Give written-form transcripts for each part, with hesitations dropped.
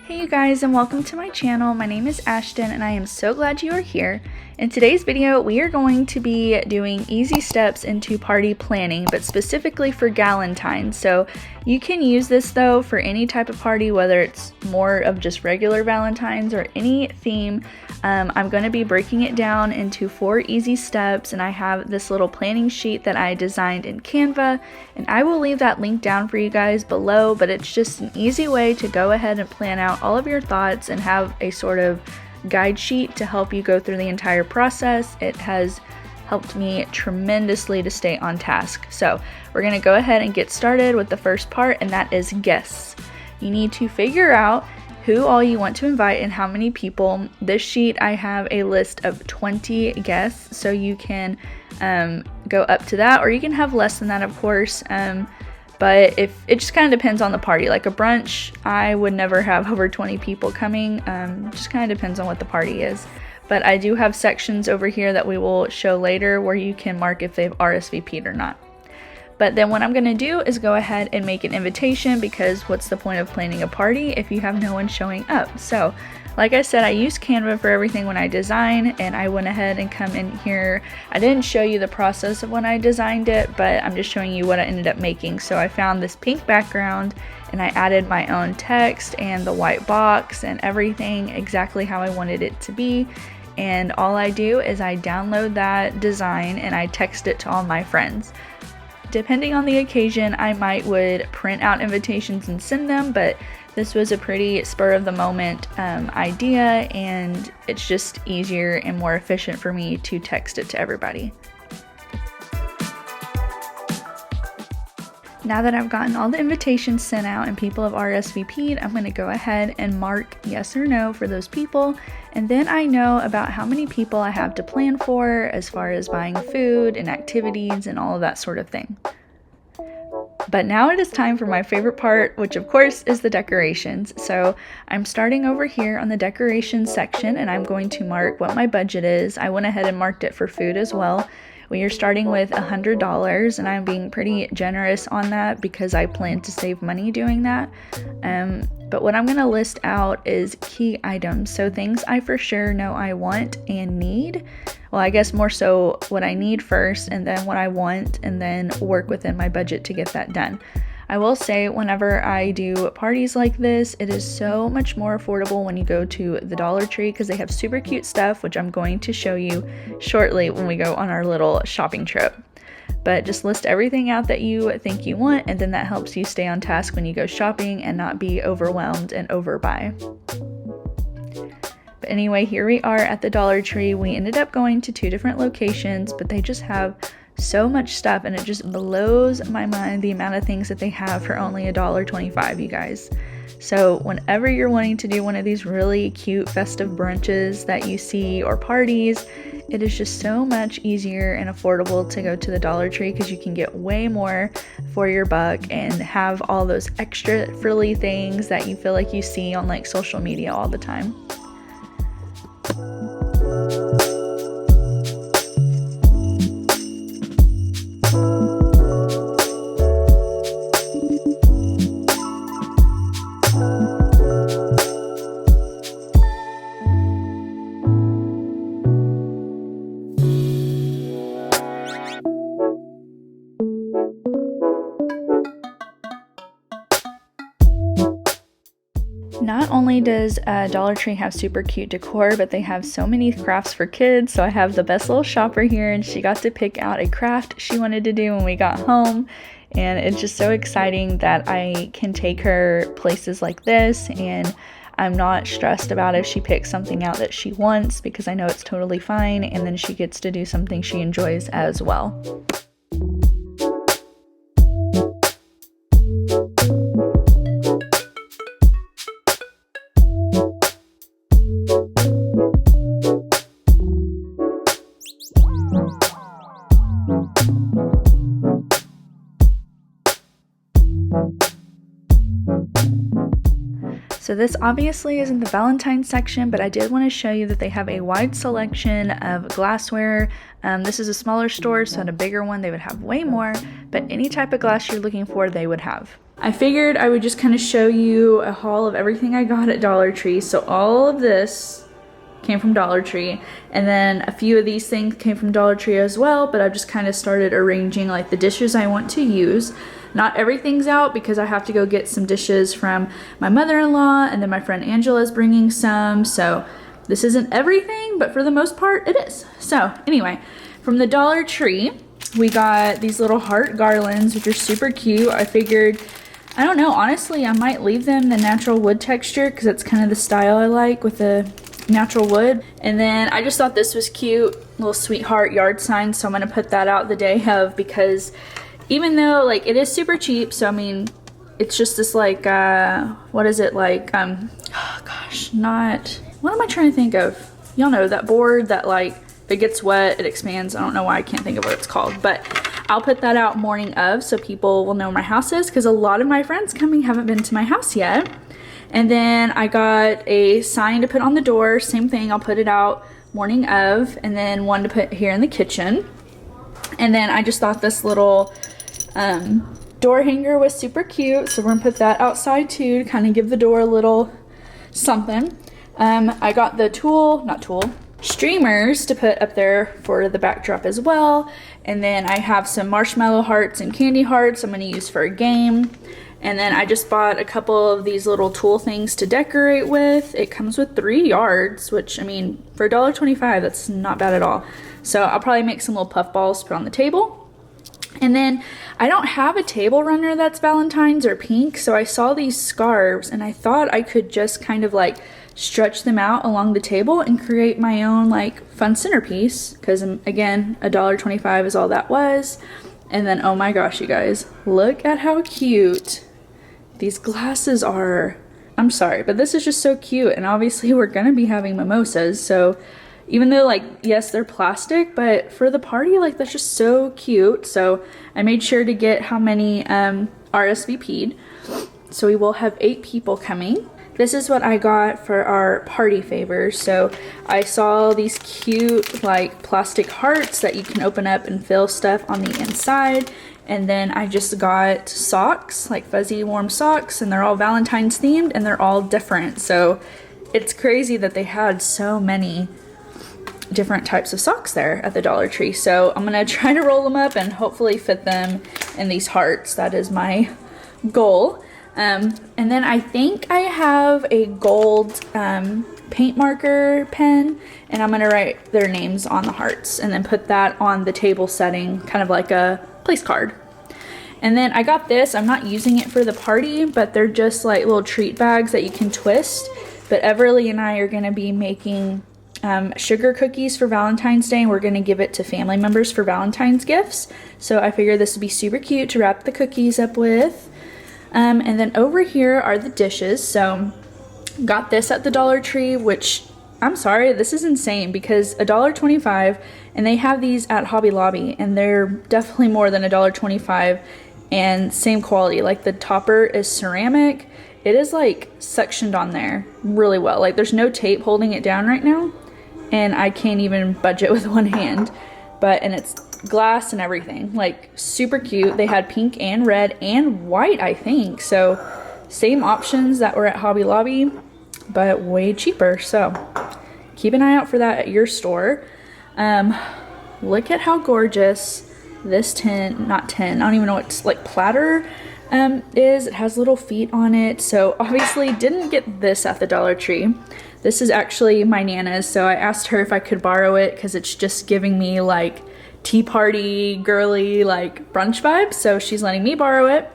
Hey you guys, and welcome to my channel. My name is Ashton and I am so glad you are here. In today's video, we are going to be doing easy steps into party planning, but specifically for Galentine's. So you can use this though for any type of party, whether it's more of just regular Valentine's or any theme. I'm going to be breaking it down into 4 easy steps, and I have this little planning sheet that I designed in Canva, and I will leave that link down for you guys below, but it's just an easy way to go ahead and plan out all of your thoughts and have a sort of guide sheet to help you go through the entire process. It has helped me tremendously to stay on task. So we're going to go ahead and get started with the first part, and that is guests. You need to figure out who all you want to invite and how many people. This sheet, I have a list of 20 guests, so you can go up to that, or you can have less than that, of course. But if it just kind of depends on the party. Like a brunch, I would never have over 20 people coming. Just kind of depends on what the party is. But I do have sections over here that we will show later where you can mark if they've RSVP'd or not. But then what I'm going to do is go ahead and make an invitation, because what's the point of planning a party if you have no one showing up? So like I said, I use Canva for everything when I design, and I went ahead and come in here. I didn't show you the process of when I designed it, but I'm just showing you what I ended up making. So I found this pink background and I added my own text and the white box and everything exactly how I wanted it to be. And all I do is I download that design and I text it to all my friends. Depending on the occasion, I would print out invitations and send them, but this was a pretty spur of the moment idea, and it's just easier and more efficient for me to text it to everybody. Now that I've gotten all the invitations sent out and people have RSVP'd, I'm going to go ahead and mark yes or no for those people, and then I know about how many people I have to plan for as far as buying food and activities and all of that sort of thing. But now it is time for my favorite part, which of course is the decorations. So I'm starting over here on the decorations section, and I'm going to mark what my budget is. I went ahead and marked it for food as well. We are starting with $100, and I'm being pretty generous on that because I plan to save money doing that. But what I'm going to list out is key items. So things I for sure know I want and need. Well, I guess more so what I need first, and then what I want, and then work within my budget to get that done. I will say, whenever I do parties like this, it is so much more affordable when you go to the Dollar Tree, because they have super cute stuff, which I'm going to show you shortly when we go on our little shopping trip. But just list everything out that you think you want, and then that helps you stay on task when you go shopping and not be overwhelmed and overbuy. But anyway, here we are at the Dollar Tree. We ended up going to 2 different locations, but they just have so much stuff, and it just blows my mind the amount of things that they have for only $1.25, you guys. So whenever you're wanting to do one of these really cute festive brunches that you see, or parties, it is just so much easier and affordable to go to the Dollar Tree, because you can get way more for your buck and have all those extra frilly things that you feel like you see on like social media all the time. Not only does Dollar Tree have super cute decor, but they have so many crafts for kids. So I have the best little shopper here, and she got to pick out a craft she wanted to do when we got home. And it's just so exciting that I can take her places like this, and I'm not stressed about if she picks something out that she wants, because I know it's totally fine, and then she gets to do something she enjoys as well. So this obviously isn't the Valentine's section, but I did want to show you that they have a wide selection of glassware. This is a smaller store, so at a bigger one they would have way more, but any type of glass you're looking for they would have. I figured I would just kind of show you a haul of everything I got at Dollar Tree. So all of this came from Dollar Tree, and then a few of these things came from Dollar Tree as well, but I've just kind of started arranging like the dishes I want to use. Not everything's out because I have to go get some dishes from my mother-in-law, and then my friend Angela's bringing some, so this isn't everything, but for the most part it is. So anyway, from the Dollar Tree, we got these little heart garlands, which are super cute. I figured, I don't know, honestly, I might leave them the natural wood texture because that's kind of the style I like with the natural wood. And then I just thought this was cute, little sweetheart yard sign, so I'm gonna put that out the day of, because even though like it is super cheap, so I mean it's just this like what is it, like oh gosh, not, what am I trying to think of? Y'all know that board that like if it gets wet it expands. I don't know why I can't think of what it's called, but I'll put that out morning of so people will know where my house is, because a lot of my friends coming haven't been to my house yet. And then I got a sign to put on the door, same thing, I'll put it out morning of, and then one to put here in the kitchen. And then I just thought this little door hanger was super cute, so we're gonna put that outside too to kind of give the door a little something. I got the streamers to put up there for the backdrop as well. And then I have some marshmallow hearts and candy hearts I'm gonna use for a game. And then I just bought a couple of these little tool things to decorate with. It comes with 3 yards, which I mean, for $1.25, that's not bad at all. So I'll probably make some little puff balls to put on the table. And then I don't have a table runner that's Valentine's or pink, so I saw these scarves and I thought I could just kind of like stretch them out along the table and create my own like fun centerpiece, because again, $1.25 is all that was. And then, oh my gosh, you guys, look at how cute these glasses are. I'm sorry, but this is just so cute. And obviously we're gonna be having mimosas, so even though like, yes, they're plastic, but for the party, like that's just so cute. So I made sure to get how many RSVP'd. So we will have 8 people coming. This is what I got for our party favors. So I saw these cute like plastic hearts that you can open up and fill stuff on the inside. And then I just got socks, like fuzzy warm socks, and they're all Valentine's themed and they're all different. So it's crazy that they had so many different types of socks there at the Dollar Tree. So I'm gonna try to roll them up and hopefully fit them in these hearts. That is my goal. And then I think I have a gold paint marker pen, and I'm gonna write their names on the hearts and then put that on the table setting, kind of like a place card. And then I got this, I'm not using it for the party, but they're just like little treat bags that you can twist. But Everly and I are gonna be making sugar cookies for Valentine's Day, and we're gonna give it to family members for Valentine's gifts. So I figured this would be super cute to wrap the cookies up with. And then over here are the dishes. So got this at the Dollar Tree, which I'm sorry, this is insane because $1.25, and they have these at Hobby Lobby and they're definitely more than $1.25 and same quality. Like the topper is ceramic. It is like sectioned on there really well. Like there's no tape holding it down right now, and I can't even budge it with one hand. And it's glass and everything, like super cute. They had pink and red and white, I think. So same options that were at Hobby Lobby, but way cheaper. So keep an eye out for that at your store. Look at how gorgeous this tin, not tin, I don't even know what it's like, platter is. It has little feet on it. So obviously didn't get this at the Dollar Tree. This is actually my Nana's, so I asked her if I could borrow it because it's just giving me like tea party, girly, like brunch vibes, so she's letting me borrow it.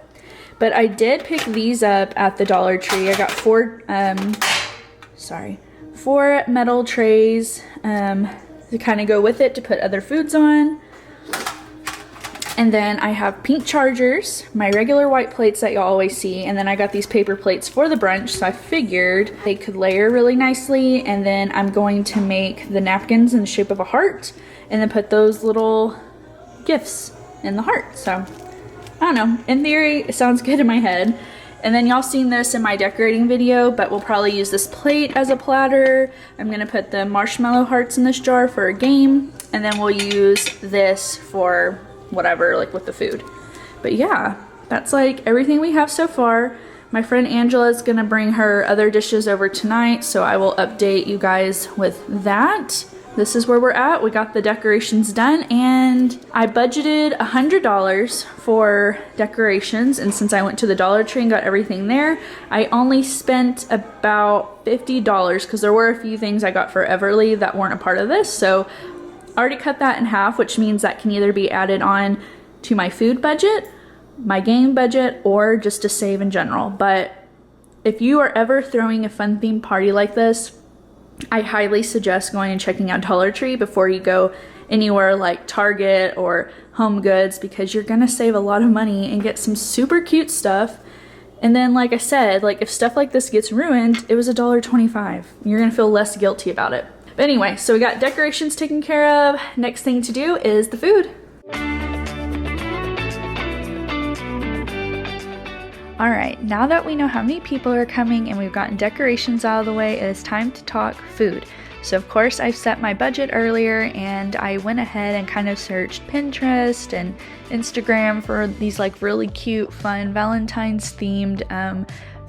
But I did pick these up at the Dollar Tree. I got 4 metal trays to kind of go with it to put other foods on. And then I have pink chargers, my regular white plates that you'll always see, and then I got these paper plates for the brunch, so I figured they could layer really nicely. And then I'm going to make the napkins in the shape of a heart and then put those little gifts in the heart. So I don't know, in theory it sounds good in my head. And then y'all seen this in my decorating video, but we'll probably use this plate as a platter. I'm gonna put the marshmallow hearts in this jar for a game, and then we'll use this for whatever, like with the food. But yeah, that's like everything we have so far. My friend Angela is gonna bring her other dishes over tonight, so I will update you guys with that. This is where we're at. We got the decorations done, and I budgeted $100 for decorations, and since I went to the Dollar Tree and got everything there, I only spent about $50 because there were a few things I got for Everly that weren't a part of this, so I already cut that in half, which means that can either be added on to my food budget, my game budget, or just to save in general. But if you are ever throwing a fun themed party like this, I highly suggest going and checking out Dollar Tree before you go anywhere like Target or Home Goods, because you're gonna save a lot of money and get some super cute stuff. And then, like I said, like if stuff like this gets ruined, it was $1.25. You're gonna feel less guilty about it. But anyway, so we got decorations taken care of. Next thing to do is the food. All right, now that we know how many people are coming and we've gotten decorations out of the way, it is time to talk food. So of course I've set my budget earlier, and I went ahead and kind of searched Pinterest and Instagram for these like really cute, fun Valentine's themed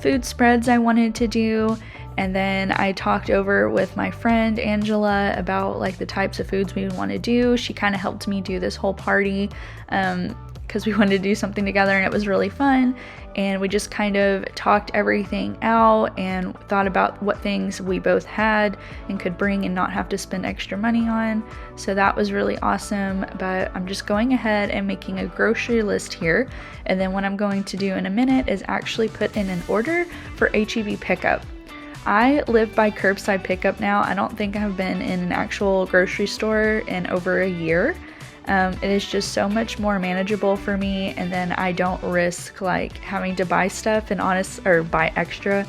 food spreads I wanted to do. And then I talked over with my friend Angela about like the types of foods we would want to do. She kind of helped me do this whole party because we wanted to do something together, and it was really fun. And we just kind of talked everything out and thought about what things we both had and could bring and not have to spend extra money on. So that was really awesome. But I'm just going ahead and making a grocery list here. And then what I'm going to do in a minute is actually put in an order for HEB pickup. I live by curbside pickup now. I don't think I've been in an actual grocery store in over a year. It is just so much more manageable for me, and then I don't risk like having to buy stuff and buy extra.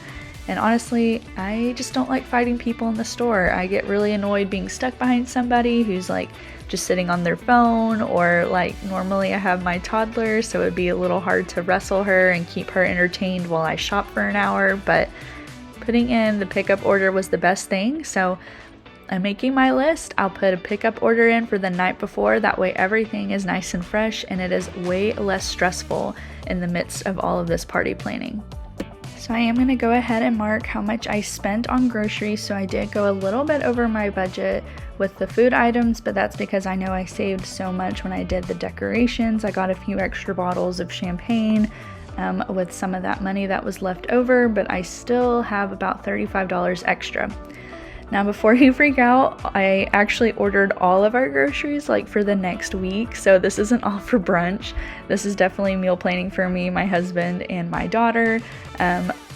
And honestly, I just don't like fighting people in the store. I get really annoyed being stuck behind somebody who's like just sitting on their phone, or like normally I have my toddler, so it'd be a little hard to wrestle her and keep her entertained while I shop for an hour. But putting in the pickup order was the best thing. So I'm making my list. I'll put a pickup order in for the night before. That way everything is nice and fresh, and it is way less stressful in the midst of all of this party planning. So I am going to go ahead and mark how much I spent on groceries. So I did go a little bit over my budget with the food items, but that's because I know I saved so much when I did the decorations. I got a few extra bottles of champagne with some of that money that was left over, but I still have about $35 extra. Now, before you freak out, I actually ordered all of our groceries like for the next week. So this isn't all for brunch. This is definitely meal planning for me, my husband, and my daughter,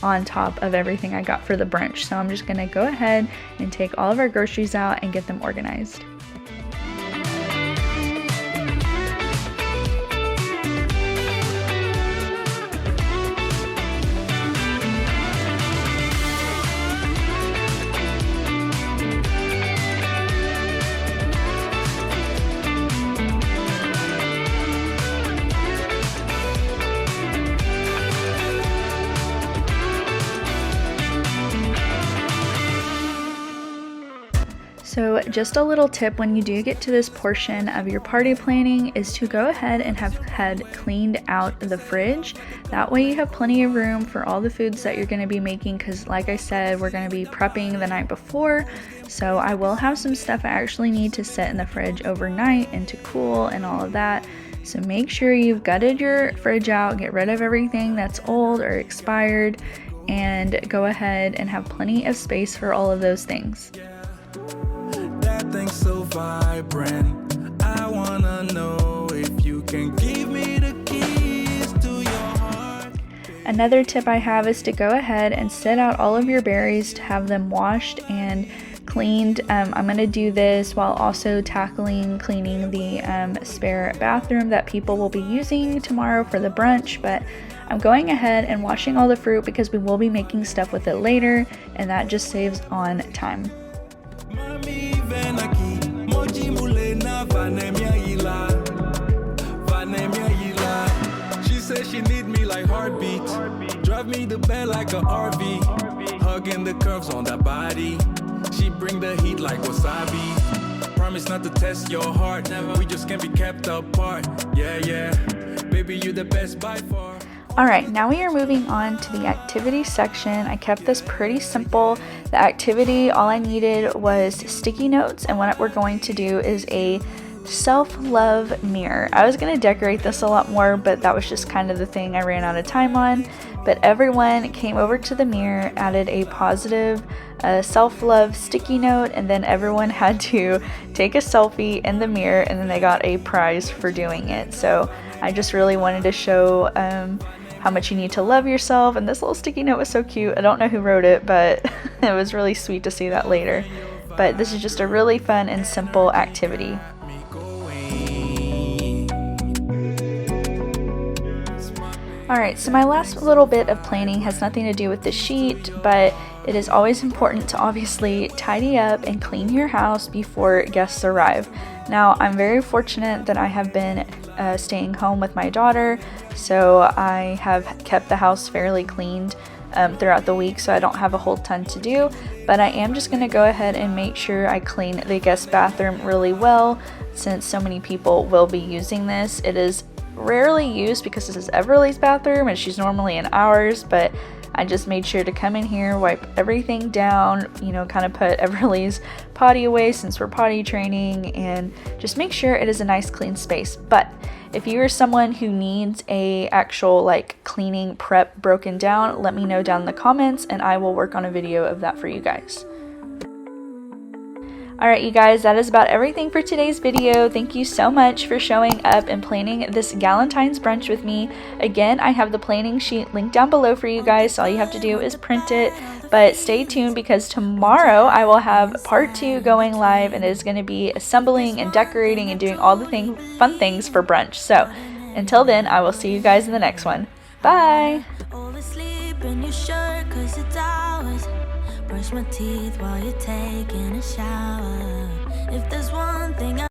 on top of everything I got for the brunch. So I'm just gonna go ahead and take all of our groceries out and get them organized. So just a little tip when you do get to this portion of your party planning is to go ahead and have had cleaned out the fridge. That way you have plenty of room for all the foods that you're going to be making, because like I said, we're going to be prepping the night before. So I will have some stuff I actually need to sit in the fridge overnight and to cool and all of that. So make sure you've gutted your fridge out, get rid of everything that's old or expired, and go ahead and have plenty of space for all of those things. So vibrant. I wanna know if you can give me the keys to your heart. Another tip I have is to go ahead and sit out all of your berries to have them washed and cleaned. I'm gonna do this while also cleaning the spare bathroom that people will be using tomorrow for the brunch, but I'm going ahead and washing all the fruit because we will be making stuff with it later, and that just saves on time. She says she need me like heartbeat. Drive me the bed like a RV. Hugging the curves on that body. She bring the heat like wasabi. Promise not to test your heart. We just can't be kept apart. Yeah, yeah. Baby, you the best by far. Alright, now we are moving on to the activity section. I kept this pretty simple. The activity, all I needed was sticky notes, and what we're going to do is a self-love mirror. I was going to decorate this a lot more, but that was just kind of the thing I ran out of time on. But everyone came over to the mirror, added a positive self-love sticky note, and then everyone had to take a selfie in the mirror, and then they got a prize for doing it. So I just really wanted to show how much you need to love yourself, and this little sticky note was so cute. I don't know who wrote it, but it was really sweet to see that later. But this is just a really fun and simple activity. Alright, so my last little bit of planning has nothing to do with the sheet, but it is always important to obviously tidy up and clean your house before guests arrive. Now, I'm very fortunate that I have been staying home with my daughter, so I have kept the house fairly cleaned throughout the week, so I don't have a whole ton to do, but I am just going to go ahead and make sure I clean the guest bathroom really well, since so many people will be using this. It is rarely used because this is Everly's bathroom and she's normally in ours, but I just made sure to come in here, wipe everything down, you know, kind of put Everly's potty away since we're potty training, and just make sure it is a nice clean space. But if you are someone who needs a actual like cleaning prep broken down, let me know down in the comments and I will work on a video of that for you guys. Alright you guys, that is about everything for today's video. Thank you so much for showing up and planning this Galentine's brunch with me. Again, I have the planning sheet linked down below for you guys, so all you have to do is print it. But stay tuned because tomorrow I will have part 2 going live, and it is going to be assembling and decorating and doing all the fun things for brunch. So until then, I will see you guys in the next one. Bye! Brush my teeth while you're taking a shower. If there's one thing